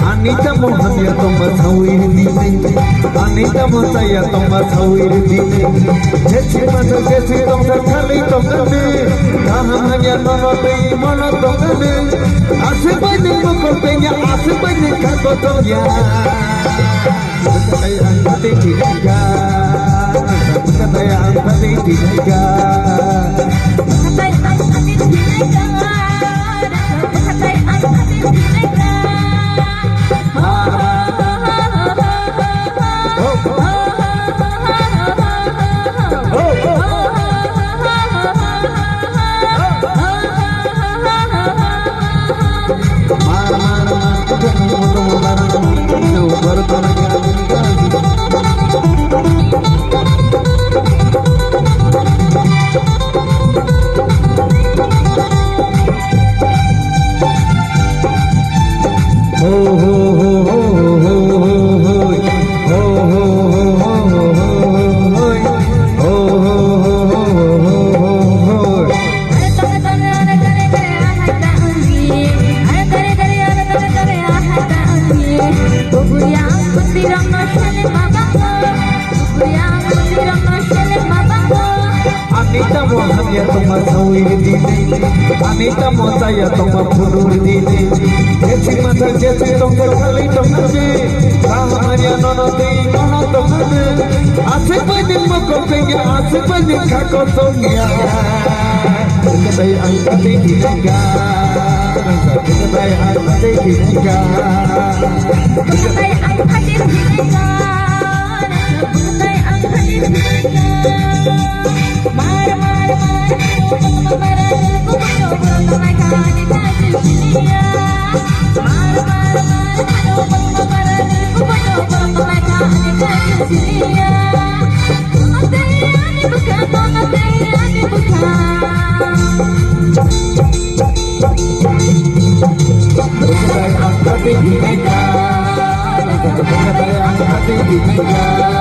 Anita Mohamya Thomas Hawir Dine Anita Mosaya Thomas Hawir Dine Jesi Masa Jesi Thomas Kali Tokane Tahannya Nonote Monotokane Asibane Mokotenya Asibane Kakotonya Kekayaan hati dijaga Kekayaan hati dijaga Kekayaan hati dijaga Kekayaan hati dijaga Anita Mohamya Thomas Hawir Dine Anita Mosaya Thomas Punur Dine Jesi Masa Jesi Thomas Kali Tokane menikah kosongnya kedai angkat ditinggal kedai angkat ditinggal kedai angkat ditinggal kedai angkat ditinggal mar mar mar mar ku coba mereka dikasih dunia mar mar mar ku coba mereka dikasih dunia hati bukan hati bukan kedai angkat ditinggal kedai angkat ditinggal